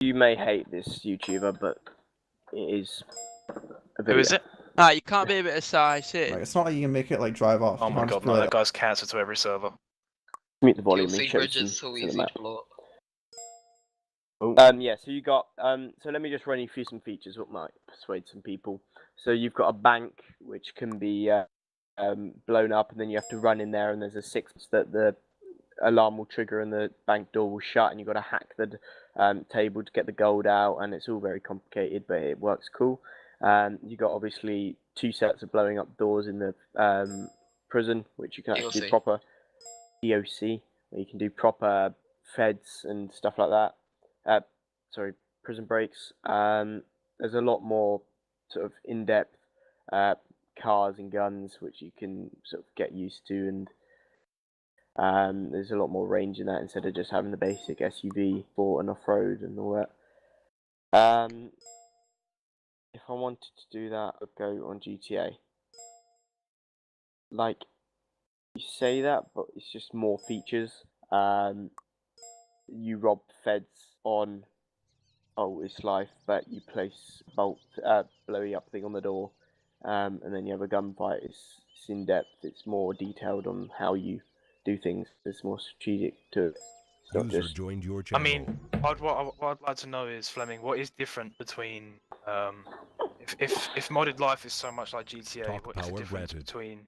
You may hate this YouTuber, but it is a video. Who is it? Ah, you can't be a bit of size here. Like, it's not like you can make it like drive off. Oh You my can't just god, be no, like, that guy's cancelled to every server. Mute the volume and Guilty show Bridge some is so to the easy map. to blow. Yeah, so you got so let me just run you through some features what might persuade some people. So you've got a bank which can be blown up, and then you have to run in there, and there's a 6 that the alarm will trigger and the bank door will shut, and you've got to hack the table to get the gold out, and it's all very complicated, but it works cool. You got obviously 2 sets of blowing up doors in the prison, which you can actually do DOC. proper DOC, where you can do proper feds and stuff like that. Sorry, prison breaks. There's a lot more sort of in-depth cars and guns which you can sort of get used to, and there's a lot more range in that instead of just having the basic SUV for an off-road and all that. If I wanted to do that, I'd go on GTA. Like, you say that, but it's just more features. You rob feds on It's Life, but you place blowy up thing on the door, and then you have a gunfight. It's in depth. It's more detailed on how you do things. It's more strategic to it. It's not User just. joined your I channel. mean, what I'd like to know is, Fleming, what is different between if modded life is so much like GTA, Talk what is the power difference granted. between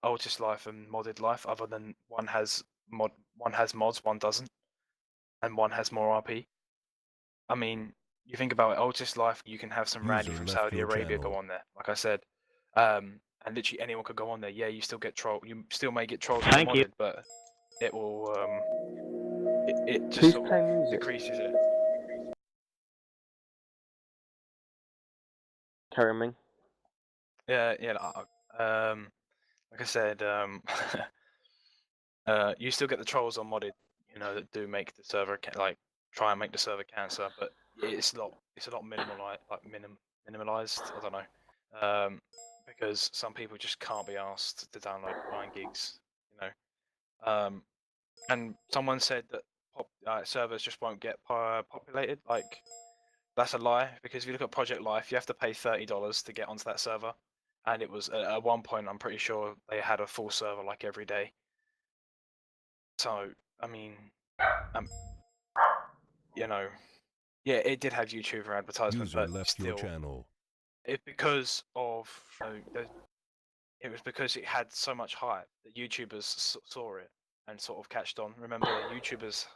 Altis life and modded life, other than one has mods, one doesn't, and one has more RP? I mean, you think about it, Altis life, you can have some Randy User from left Saudi your Arabia channel. go on there, like I said, and literally anyone could go on there. Yeah, you still get troll. You still may get trolls Thank modded, you. but it will it just Who's sort of playing music? decreases it. Carry on, Ming. Yeah, like I said, you still get the trolls on modded, you know, that do make the server like try and make the server cancer, but it's a lot minimalized. I don't know, because some people just can't be asked to download 9 gigs, you know. And someone said that servers just won't get populated. Like, that's a lie, because if you look at Project Life, you have to pay $30 to get onto that server, and it was at one point, I'm pretty sure they had a full server like every day. So I mean, you know, yeah, it did have YouTuber advertisement, User but left your still, channel. it because of it was because it had so much hype that YouTubers saw it and sort of catched on. Remember, YouTubers.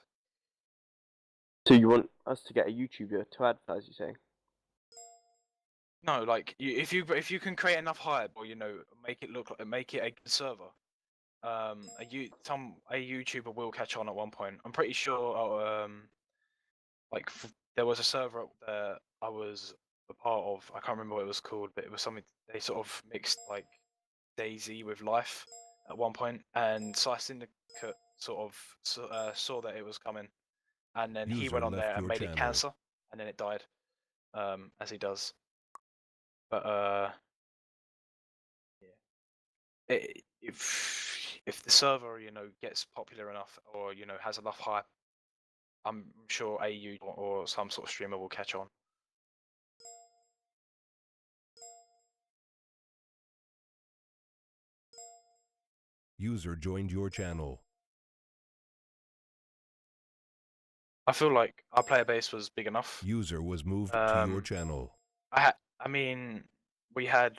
So you want us to get a YouTuber to advertise? You saying? No, like if you can create enough hype, or make it look like, make it a good server, a YouTuber will catch on at one point. I'm pretty sure. Like there was a server that I was a part of. I can't remember what it was called, but it was something they sort of mixed like Daisy with Life at one point, and Syndicate sort of saw that it was coming, and then he User went on left there and your made it channel. cancer, and then it died, as he does. But yeah, if the server gets popular enough, or has enough hype, I'm sure AU or some sort of streamer will catch on. User joined your channel. I feel like our player base was big enough. User was moved to your channel. I mean, we had.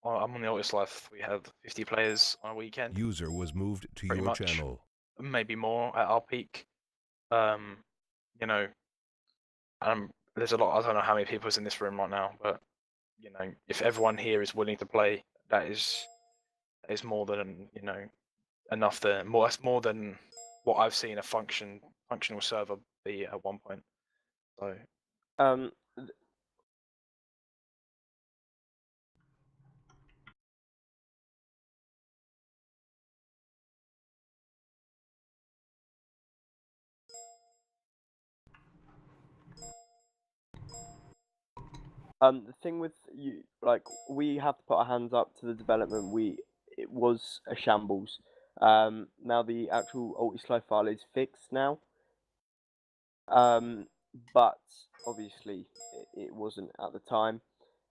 I'm on the Altis Life. We had 50 players on a weekend. User was moved to Pretty your much. channel. Maybe more at our peak. There's a lot. I don't know how many people is in this room right now, but if everyone here is willing to play, that is more than enough. That's more than what I've seen a functional server be at one point. So. The thing with you, like, we have to put our hands up to the development. It was a shambles. Now the actual Altis Life file is fixed now. But obviously it wasn't at the time.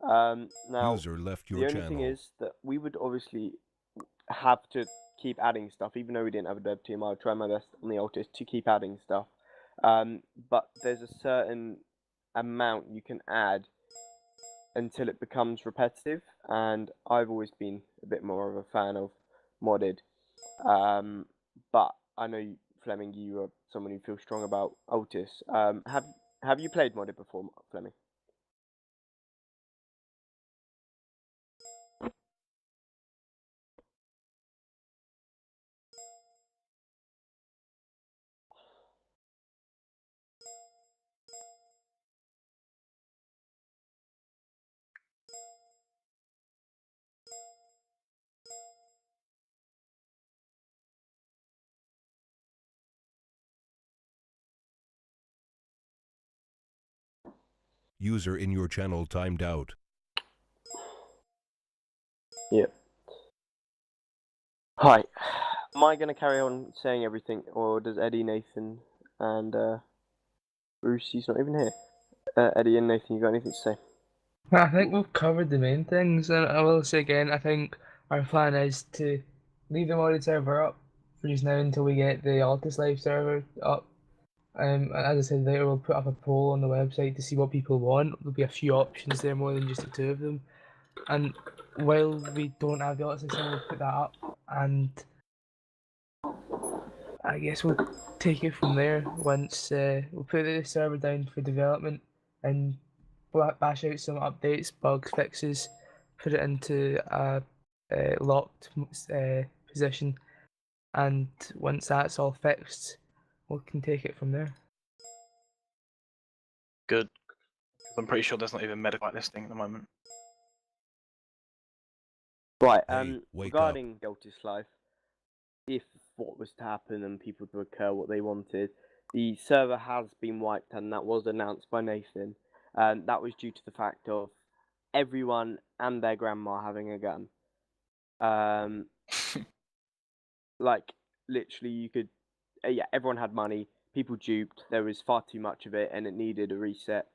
Now, User left your the only thing channel. is that we would obviously have to keep adding stuff, even though we didn't have a dev team. I would try my best on the Altis to keep adding stuff. But there's a certain amount you can add until it becomes repetitive, and I've always been a bit more of a fan of modded. But I know Fleming, you are someone who feels strong about Altis. Have you played modded before, Fleming? User in your channel timed out. Yeah. Hi. Am I going to carry on saying everything, or does Eddie, Nathan, and Bruce, he's not even here. Eddie and Nathan, you got anything to say? I think we've covered the main things, and I will say again, I think our plan is to leave the modded server up for just now until we get the Altus Live server up. And as I said later, we'll put up a poll on the website to see what people want. There'll be a few options there, more than just the two of them. And while we don't have the Altus Live server, we'll put that up, and I guess we'll take it from there once we'll put the server down for development and bash out some updates, bugs, fixes, put it into a locked position, and once that's all fixed, we can take it from there. Good. I'm pretty sure there's not even medic listing at the moment. Right, Hey, wake regarding Altis Live, if what was to happen and people to occur what they wanted, the server has been wiped, and that was announced by Nathan. That was due to the fact of everyone and their grandma having a gun. Like, literally, you could... yeah, everyone had money, people duped, there was far too much of it, and it needed a reset.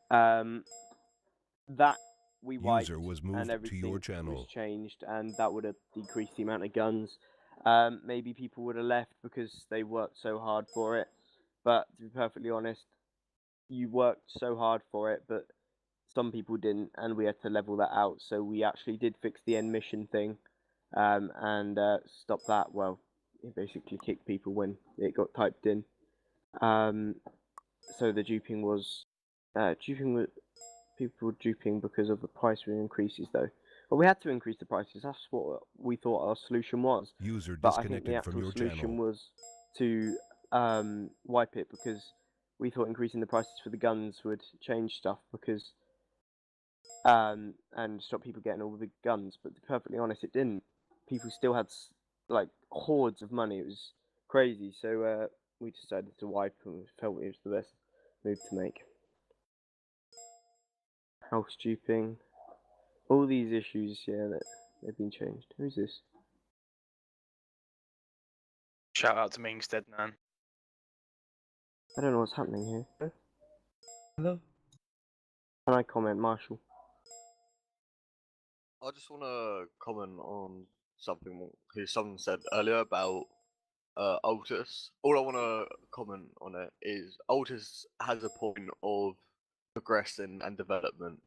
That we wiped, User was and moved to everything your was channel. changed, and that would have decreased the amount of guns. Maybe people would have left because they worked so hard for it. But to be perfectly honest, you worked so hard for it, but some people didn't, and we had to level that out. So we actually did fix the end mission thing, and stop that. Well, it basically kicked people when it got typed in. So the duping was people were duping because of the price increases, though. But we had to increase the prices. That's what we thought our solution was. User But I think the disconnected from actual your solution channel. was to wipe it, because we thought increasing the prices for the guns would change stuff, because and stop people getting all the big guns. But to be perfectly honest, it didn't. People still had like hordes of money. It was crazy. So we decided to wipe, and we felt it was the best move to make. House duping, all these issues, yeah, that they've been changed. Who's this? Shout out to Mingstead, man. I don't know what's happening here. Hello? Can I comment, Marshall? I just want to comment on something who someone said earlier about Altus. All I want to comment on it is Altus has a point of progressing and development.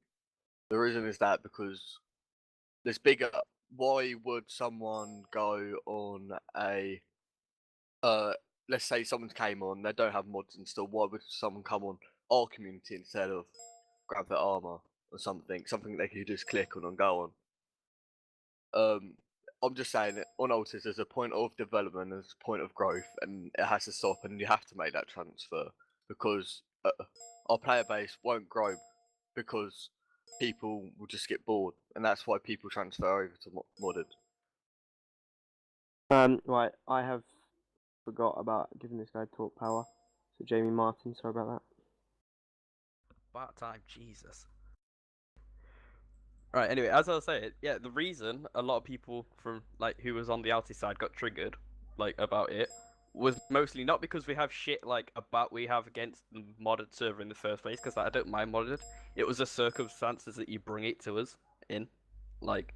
The reason is that because there's bigger. Why would someone go on a let's say someone came on, they don't have mods installed. Why would someone come on our community instead of grab their armor or something they could just click on and go on? I'm just saying that on Altus there's a point of development, there's a point of growth, and it has to stop, and you have to make that transfer because our player base won't grow because people will just get bored, and that's why people transfer over to modded. Right, I have forgot about giving this guy talk power. So Jamie Martin, sorry about that. About time, Jesus. Right, anyway, as I was saying, yeah, the reason a lot of people from, like, who was on the Alti side got triggered, like, about it, was mostly not because we have shit like about we have against the modded server in the first place, because I don't mind modded. It was the circumstances that you bring it to us in, like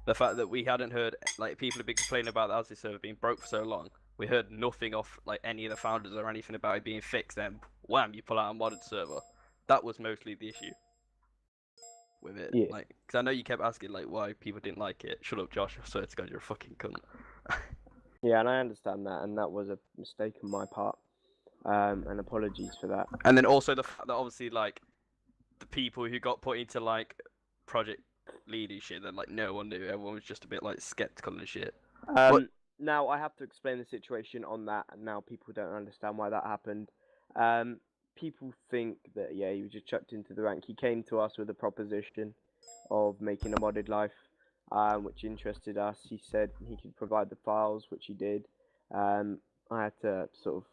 the fact that we hadn't heard, like, people have been complaining about the Aussie server being broke for so long. We heard nothing off like any of the founders or anything about it being fixed. Then wham, you pull out a modded server. That was mostly the issue with it. Yeah. Like, because I know you kept asking like why people didn't like it. Shut up, Josh. I swear to God, you're a fucking cunt. Yeah, and I understand that, and that was a mistake on my part. And apologies for that. And then also the fact that obviously like the people who got put into like project lead and shit, that like no one knew. Everyone was just a bit like skeptical and shit. Now I have to explain the situation on that, and now people don't understand why that happened. People think that he was just chucked into the rank. He came to us with a proposition of making a modded life, which interested us. He said he could provide the files, which he did. I had to sort of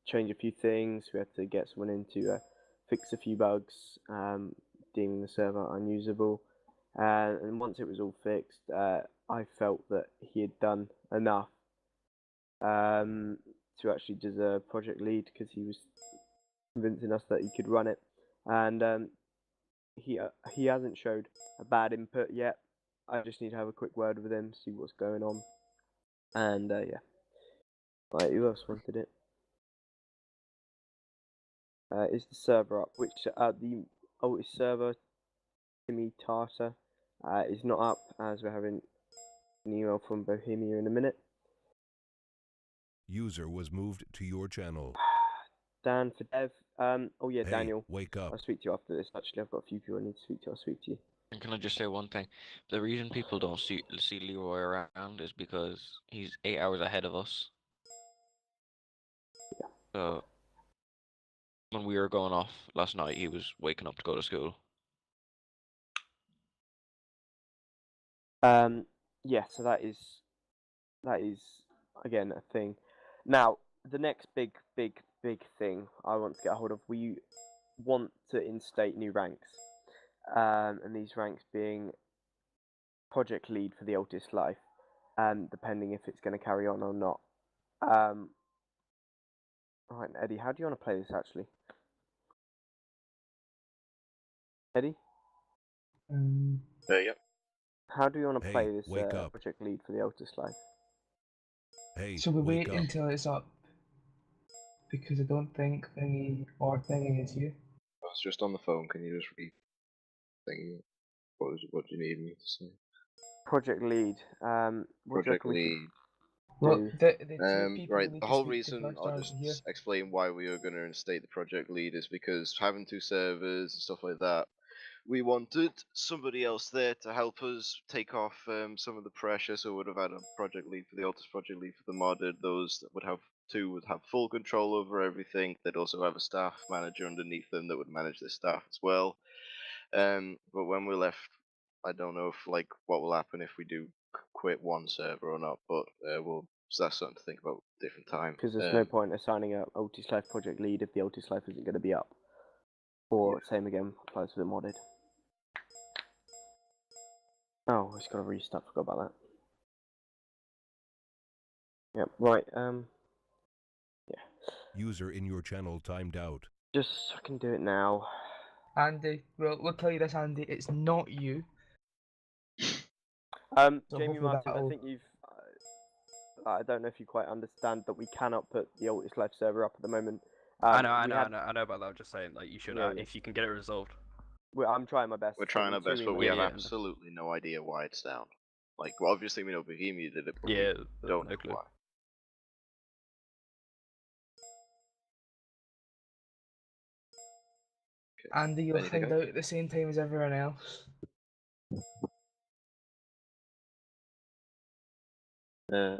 change a few things. We had to get someone in to fix a few bugs, deeming the server unusable. And once it was all fixed, I felt that he had done enough to actually deserve project lead, because he was convincing us that he could run it, and he hasn't showed a bad input yet. I just need to have a quick word with him, see what's going on, and yeah. Right, who else wanted it? Is the server up? Which the oldest server, Timmy Tartar, is not up, as we're having an email from Bohemia in a minute. User was moved to your channel. Dan for Dev. Oh yeah, Hey, Daniel. wake up. I'll speak to you after this. Actually, I've got a few people I need to speak to. I'll speak to you. And can I just say one thing? The reason people don't see Leroy around is because he's 8 hours ahead of us. Yeah. So when we were going off last night, he was waking up to go to school. Yeah. So that is again a thing. Now, the next big thing I want to get a hold of. We want to instate new ranks, and these ranks being project lead for the Oldest Life, depending if it's going to carry on or not. Alright, Eddie, how do you want to play this actually? Eddie, Yep. how do you want to Hey, play this wake up. project lead for the Oldest Life? Hey, So we wake wait up. until it's up, because I don't think Thingy is here. I was just on the phone. Can you just read thingy? What do you need me to say? Project lead. What do you Project reckon we lead. Well, do? the two people Right. we need The to whole speak reason to first I'll aren't just here. explain why we are going to instate the project lead is because having 2 servers and stuff like that, we wanted somebody else there to help us take off some of the pressure. So we would have had a project lead for the Altus, project lead for the modded. Those that would have full control over everything. They'd also have a staff manager underneath them that would manage the staff as well. But when we're left, I don't know if what will happen if we do quit one server or not. But so that's something to think about different time. Because there's no point assigning a Oldest Life project lead if the Oldest Life isn't going to be up. Or same again applies to the modded. Oh, I just got to restart. Forgot about that. Yep. Right. Yeah. User in your channel timed out. Just I can do it now. Andy, well, we'll tell you this, Andy. It's not you. So Jamie hopefully Martin, I that'll- think you've. I don't know if you quite understand that we cannot put the Oldest Life server up at the moment. I know about that. I'm just saying, like, you should, Yeah, if you can get it resolved. I'm trying my best. We're trying our best, but we Yeah, have yeah. absolutely no idea why it's down. Well, obviously we know Bohemia did it, but Yeah, we don't no know clue. why. Andy, you'll Ready to find go? out at the same time as everyone else. Yeah.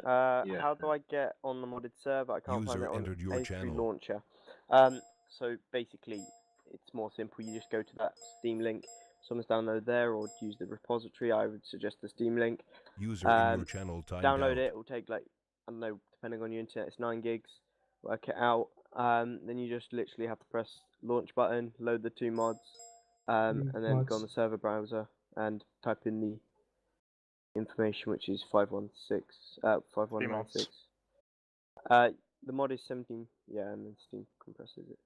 How do I get on the modded server? I can't find User it on entered your A3 channel. launcher. So basically, it's more simple. You just go to that Steam link. Someone's download there, or use the repository. I would suggest the Steam link. User in your channel timed Download out. it. It will take like, I don't know, depending on your internet, it's 9 gigs. Work it out. Then you just literally have to press launch button, load the 2 mods, and then go on the server browser and type in the information, which is 516, 5196. the mod is 17. Yeah, and then Steam compresses it.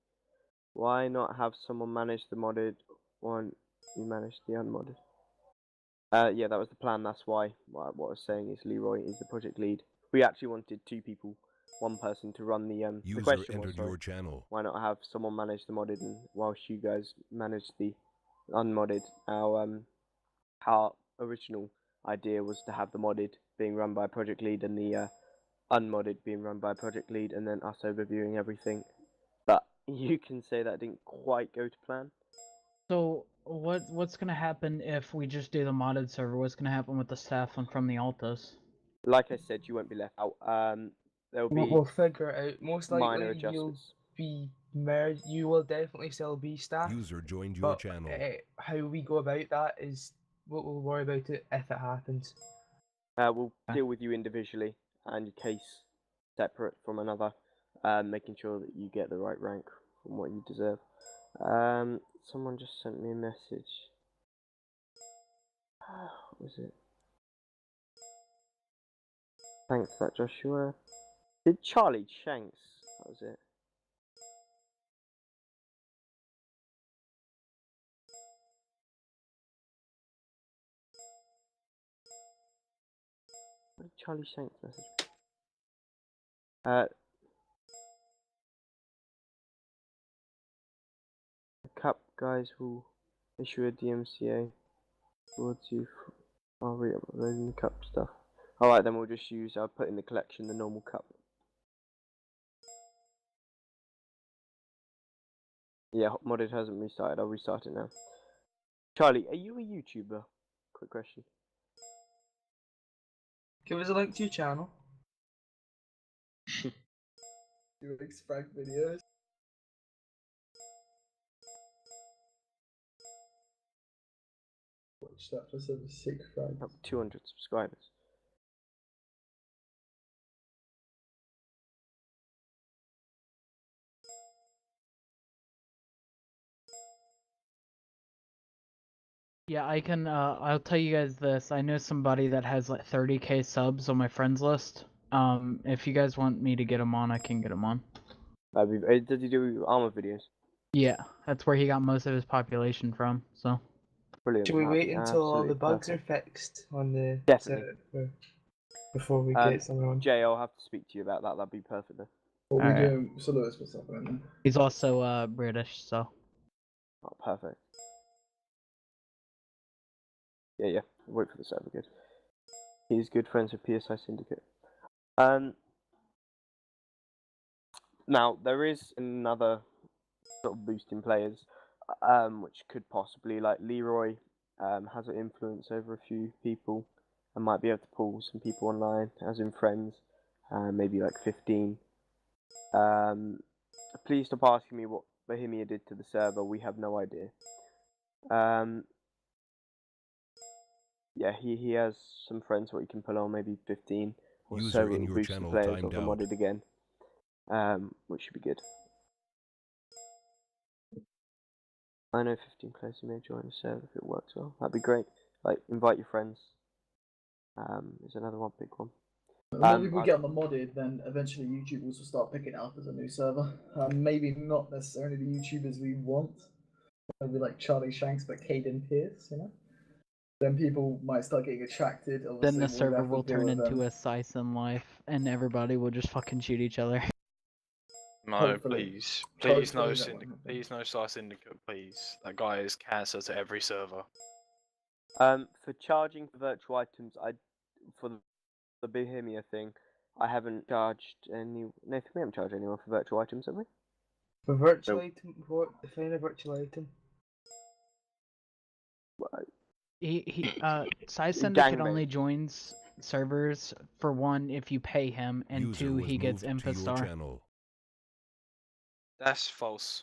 Why not have someone manage the modded one? You manage the unmodded. Yeah, that was the plan. That's why. What I was saying is Leroy is the project lead. We actually wanted 2 people, 1 person to run the User question was, entered sorry, your channel. why not have someone manage the modded and whilst you guys manage the unmodded? Our original idea was to have the modded being run by project lead and the unmodded being run by project lead, and then us overviewing everything. But you can say that didn't quite go to plan. So what's gonna happen if we just do the modded server? What's gonna happen with the staff from the Altos? Like I said, you won't be left out. There'll be We'll figure it out. Most minor likely you'll adjustments. be merged. You will definitely still be staff. User joined your But channel. how we go about that is we'll worry about it if it happens. We'll deal with you individually and your case separate from another, making sure that you get the right rank from what you deserve. Someone just sent me a message. What was it? Thanks for that, Joshua. Did Charlie Shanks? That was it. What did Charlie Shanks message? The Cup guys will issue a DMCA towards you. I'll re-upload the Cup stuff. Alright, then we'll just use, I'll put in the collection the normal Cup. Yeah, modded hasn't restarted, I'll restart it now. Charlie, are you a YouTuber? Quick question. Give us a link to your channel. You expect videos. Watch that for some sick friends. Up 200 subscribers. Yeah, I can. I'll tell you guys this. I know somebody that has like 30k subs on my friends list. If you guys want me to get him on, I can get him on. Did he do armor videos? Yeah, that's where he got most of his population from. So. Brilliant. Should we that'd wait be until all the absolutely bugs perfect. are fixed on the Definitely. server before we get someone on? Jay, I'll have to speak to you about that. That'd be perfect then. What we doing? So Lewis, what's happening then? He's also British, so. Oh, perfect. Yeah. Wait for the server. Good. He's good friends with PSI Syndicate. Now there is another sort of boost in players, which could possibly, like Leroy, has an influence over a few people, and might be able to pull some people online, as in friends, maybe like 15. Please stop asking me what Bohemia did to the server. We have no idea. Yeah, he has some friends what he can pull on, maybe 15 or User so. in Will your boost the channel players timed of the out. modded again, which should be good. I know 15 players who may join the server if it works well. That'd be great. Like, invite your friends. Is another one big one. The more people we get on the modded, then eventually YouTubers will start picking it up as a new server. Maybe not necessarily the YouTubers we want. Maybe like Charlie Shanks, but Caden Pierce, you know? Then people might start getting attracted. Then the Obviously, we'll server have to will deal turn with them. into a Sison life, and everybody will just fucking shoot each other. No, Hopefully. please. Hopefully Please no that syndicate. won't happen. Please no Star Syndicate, please. That guy is cancer to every server. For charging for virtual items, for the Bohemia thing, I haven't charged any. Nathan, we haven't charged anyone for virtual items, have we? For virtual Nope. item, what? Define a virtual item. Sci Syndicate Gangbang. only joins servers for one if you pay him, and User two was he gets moved to your Infostar. channel. That's false.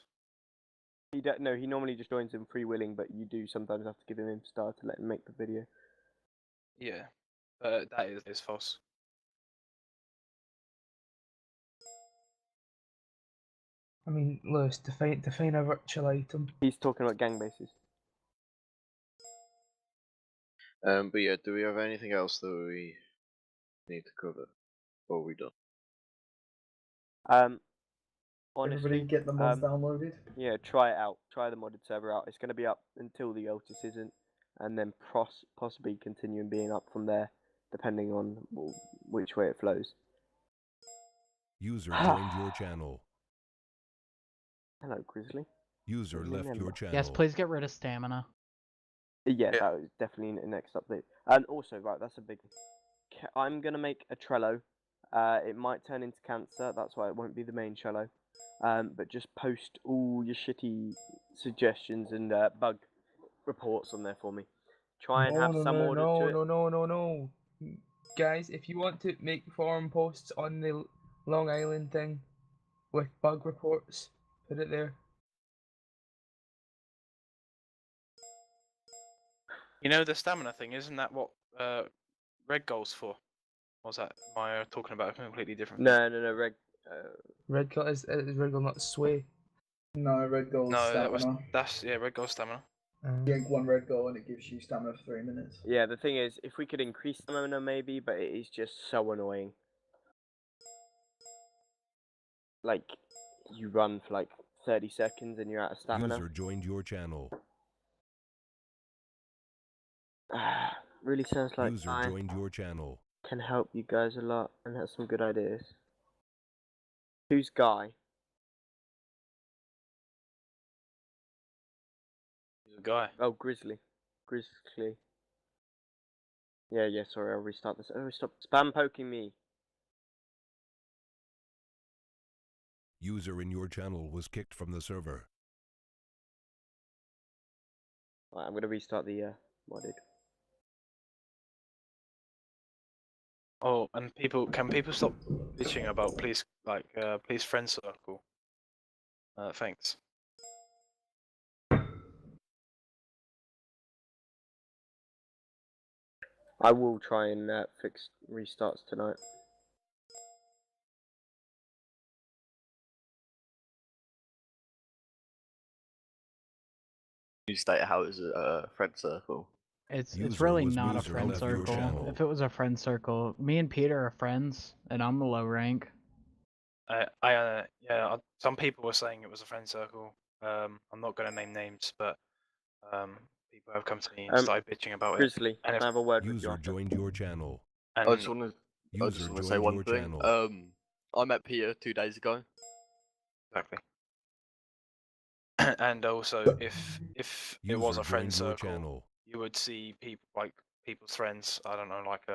No, he normally just joins in free willing, but you do sometimes have to give him Infostar to let him make the video. Yeah. That is false. I mean, Lewis, define a virtual item. He's talking about gang bases. But yeah, do we have anything else that we need to cover? Or are we done? Honestly, Everybody get the mods downloaded. yeah, try it out. Try the modded server out. It's going to be up until the Otis isn't, and then possibly continuing being up from there, depending on which way it flows. User joined your channel. Hello, Grizzly. User left your channel. Yes, please get rid of stamina. Yeah, that was definitely the next update. And also, right, that's a big thing. I'm going to make a Trello. It might turn into cancer, that's why it won't be the main Trello. But just post all your shitty suggestions and bug reports on there for me. Try and have some order to it. No. Guys, if you want to make forum posts on the Long Island thing with bug reports, put it there. You know the stamina thing, isn't that what red gold's for? Or was that, am I talking about a completely different thing? No, Red gold is red gold, not sway. No, red gold No, stamina. that's red gold stamina. You drink 1 red gold and it gives you stamina for 3 minutes. Yeah, the thing is, if we could increase stamina maybe, but it is just so annoying. Like, you run for like 30 seconds and you're out of stamina. User joined your channel. Really sounds like User I joined your channel. can help you guys a lot and has some good ideas. Who's Guy? He's a guy. Oh, Grizzly. Grizzly. Yeah, sorry, I'll restart this. Oh, stop spam poking me. User in your channel was kicked from the server. Right, I'm gonna restart the modded. Oh, and can people stop bitching about please friend circle? Thanks. I will try and fix restarts tonight. You state how it's a friend circle. It's User really was not a user friend left your circle. channel. If it was a friend circle, me and Peter are friends, and I'm a low rank. Some people were saying it was a friend circle. I'm not going to name names, but people have come to me and started bitching about Grizzly, it. I have a word with you. User joined your channel. I And just want User to joined say one your thing. channel. I met Peter 2 days ago. exactly. And also, if it was User a friend joined your circle, channel. you would see people's friends. I don't know, like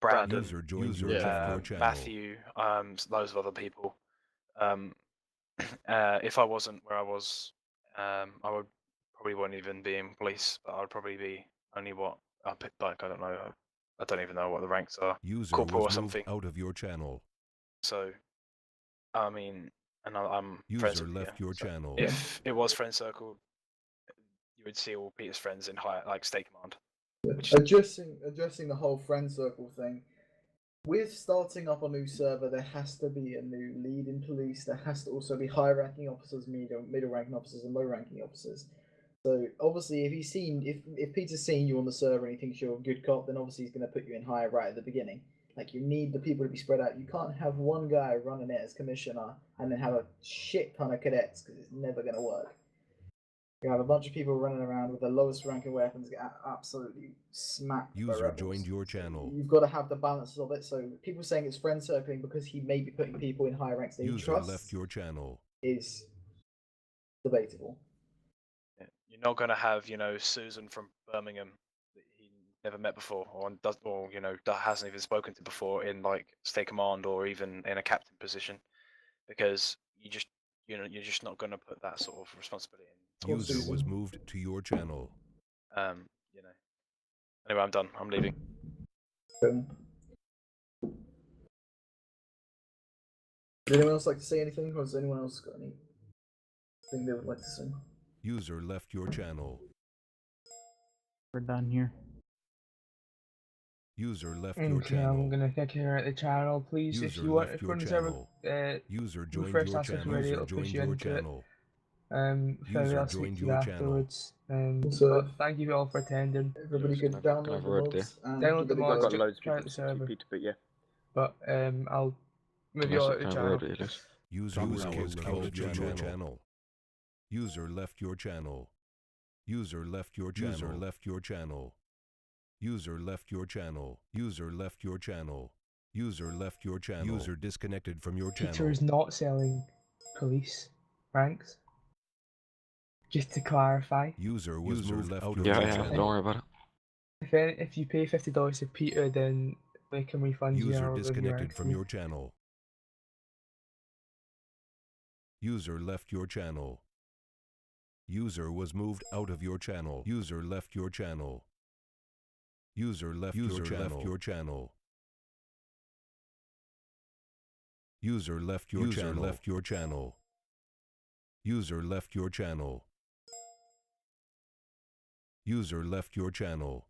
Brandon, User joined your channel. Matthew, loads of other people. If I wasn't where I was, I would probably wouldn't even be in police. But I'd probably be only I don't know. I don't even know what the ranks are. User Corporal or was moved something. out of your channel. So, I mean, and I'm friends User with left you. your So channel. if it was friend circle, you would see all Peter's friends in higher, like state command. Addressing the whole friend circle thing. With starting up a new server, there has to be a new lead in police. There has to also be high ranking officers, middle ranking officers, and low ranking officers. So obviously, if Peter's seen you on the server and he thinks you're a good cop, then obviously he's going to put you in higher right at the beginning. Like, you need the people to be spread out. You can't have one guy running it as commissioner and then have a shit ton of cadets, because it's never going to work. You have a bunch of people running around with the lowest ranking weapons get absolutely smacked. User joined your channel. You've got to have the balances of it. So people saying it's friend circling because he may be putting people in higher ranks that he User trusts left your channel. is debatable. Yeah. You're not going to have, Susan from Birmingham that he never met before, or that hasn't even spoken to before in like state command or even in a captain position, because you're just not going to put that sort of responsibility in. User was moved to your channel. Anyway, I'm done. I'm leaving. Would anyone else like to say anything, or has anyone else got anything they would like to say? User left your channel. We're done here. User left your Okay, channel. I'm gonna kick her at the channel, please. User If you want, left if your you're on the channel. server, User joined refresh your that session channel. already, User it'll push joined you your into it. channel. Fairly, User I'll speak joined to you your channel. afterwards. So, But thank you all for attending. Everybody could download the mods and Download give the it a mods, go. I've got loads of try people out the to server. Peter, but yeah. But I'll Move you Unless all it out the kind of channel. rotated it. User was kicked out of your channel. User left your channel. User left your channel. User left your channel. User left your channel. User left your channel. User left your channel. User disconnected from your Peter channel. is not selling police ranks. Just to clarify. User was moved out of Yeah, your yeah, channel. don't worry about it. If you pay $50 to Peter, then they can refund you. User and I'll give you disconnected rank from fee. your channel. User left your channel. User was moved out of your channel. User left your channel. User left your channel. User left your channel. User left your channel. User left your channel. User left your channel.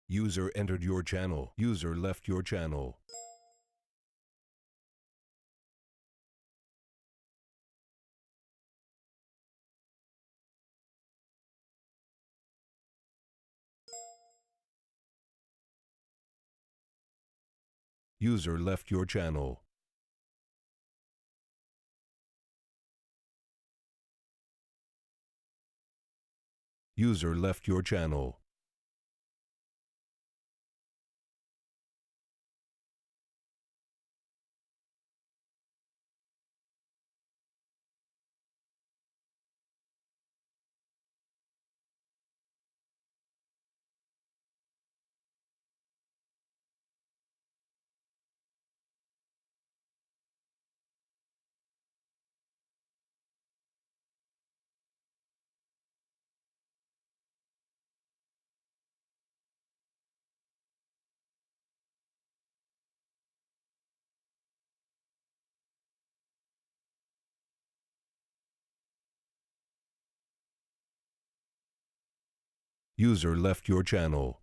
User entered your channel. User left your channel. User left your channel. User left your channel. User left your channel.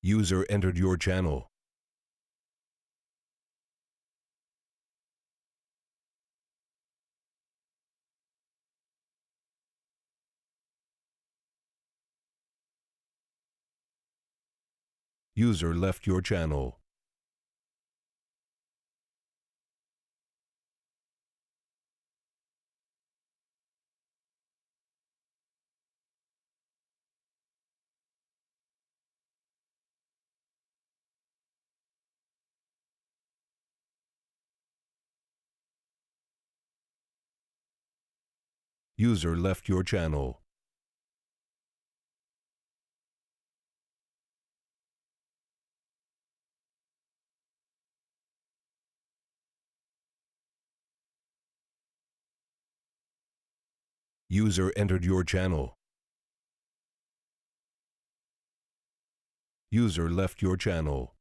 User entered your channel. User left your channel. User left your channel. User entered your channel. User left your channel.